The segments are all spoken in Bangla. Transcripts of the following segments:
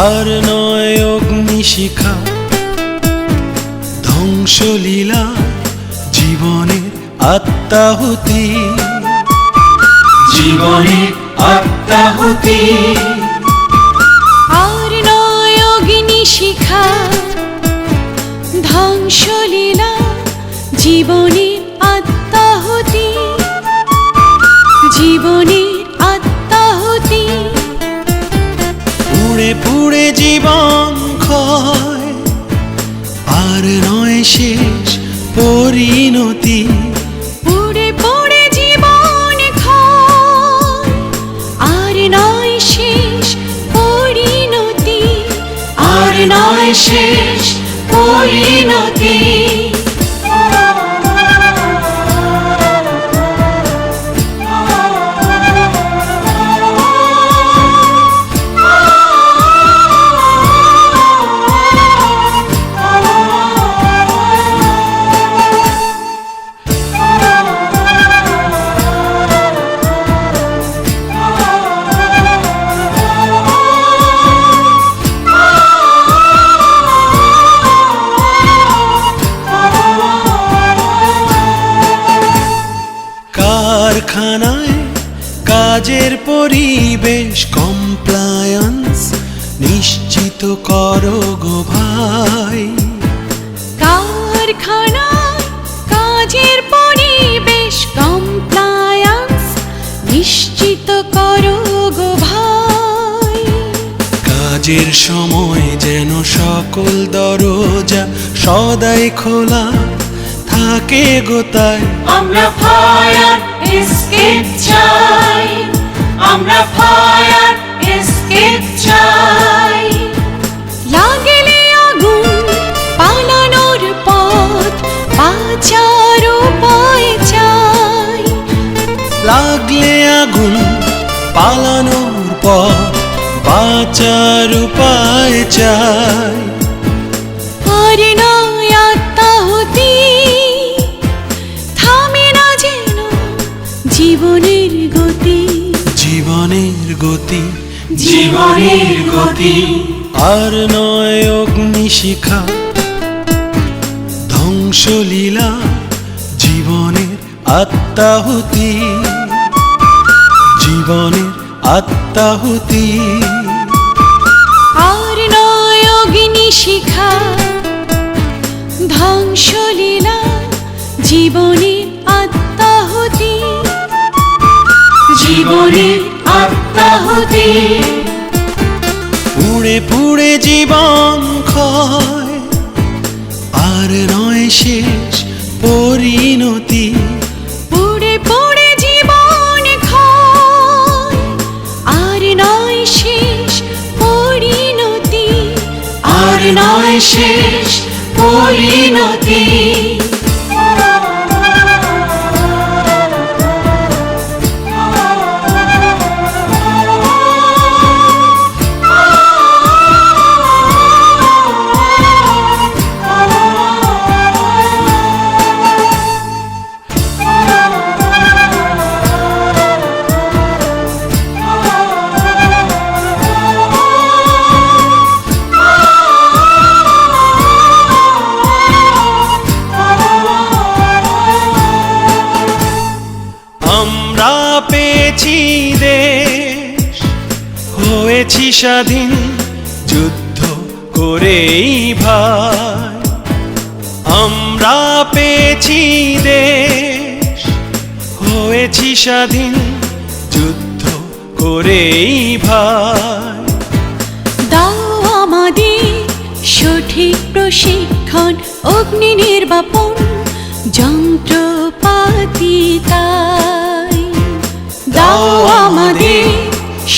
আর নয় অগ্নিশিখা ধ্বংসলীলা জীবনের আত্মাহুতি, জীবনের আত্মাহুতি। আর নয় অগ্নিশিখা ধ্বংসলীলা জীবনের আত্মাহুতি, জীবনের আত্মাহুতি। পুড়ে পুড়ে জীবন ক্ষয় আর নয় শেষ পরিণতি, পুড়ে পুড়ে জীবন ক্ষয় আর নয় শেষ পরিণতি, আর নয় শেষ পরিণতি। কারখানায় কাজের পরিবেশ কমপ্লায়েন্স নিশ্চিত করো গো ভাই। কারখানায় কাজের পরিবেশ কমপ্লায়েন্স নিশ্চিত করো গো ভাই। কাজের সময় যেন সকল দরজা সদাই খোলা থাকে গোতায়। আমরা ফায়ার এসকেপ চাই, আমরা ফায়ার এসকেপ চাই। লাগলে আগুন পালানোর পথ বাঁচার উপায় চাই, লাগলে আগুন পালানোর পথ বাঁচার উপায় চাই। আর নয় আত্মাহুতি থামে না যেন জীবনের গতি, জীবনের গতি, জীবনের গতি। আর নয় অগ্নিশিখা ধ্বংসলীলা জীবনের আত্মাহুতি, জীবনের আত্মাহুতি। আর নয় অগ্নিশিখা ধ্বংসলীলা জীবনের আত্মাহুতি, জীবনের আত্মাহুতি। পুড়ে পুড়ে জীবন ক্ষয় আর নয় শেষ পরিণতি, পুড়ে পুড়ে জীবন ক্ষয় আর নয় শেষ পরিণতি, আর নয় শেষ পরিণতি। আমরা পেয়েছি দেশ, হয়েছি স্বাধীন যুদ্ধ করেই ভাই। আমরা পেয়েছি দেশ, হয়েছি স্বাধীন যুদ্ধ করেই ভাই। দাও আমাদের সঠিক প্রশিক্ষণ, অগ্নি নির্বাপন যন্ত্রপাতি তাই। দাও আমাদের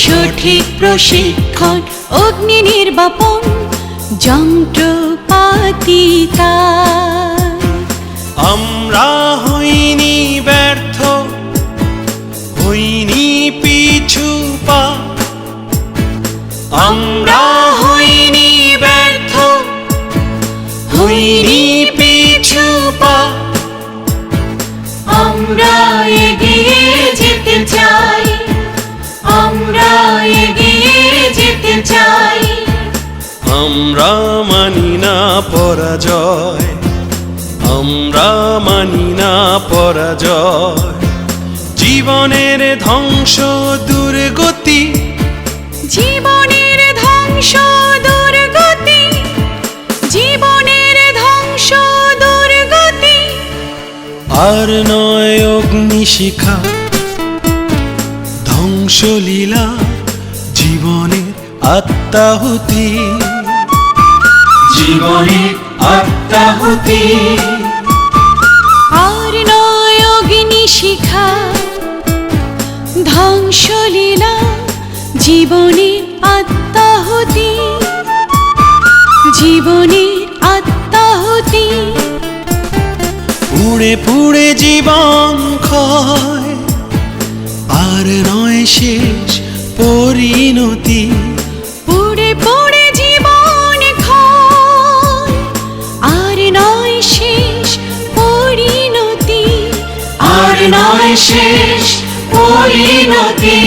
সঠিক প্রশিক্ষণ, অগ্নি নির্বাপন যন্ত্রপাতি তাই। আমরা হইনি ব্যর্থ, হইনি পিছু পা। আমরা হইনি ব্যর্থ, হইনি পিছু পা। আমরা এগিয়ে যেতে চাই, আমরা এগিয়ে যেতে চাই। পরাজয়, আমরা মানি না পরাজয়। জীবনের ধ্বংস দুর্গতি, জীবনের ধ্বংস দুর্গতি, জীবনের ধ্বংস দুর্গতি। আর নয় অগ্নিশিখা, ধ্বংসলীলা, জীবনের আত্মাহুতি, জীবনের আত্মাহুতি। আর নয় অগ্নিশিখা, ধ্বংসলীলা, জীবনের আত্মাহুতি, জীবনের আত্মাহুতি। পুড়ে পুড়ে জীবন ক্ষয়, আর নয় শেষ পরিণতি, পুড়ে পুড়ে জীবন ক্ষয়, আর নয় শেষ পরিণতি, আর নয় শেষ পরিণতি।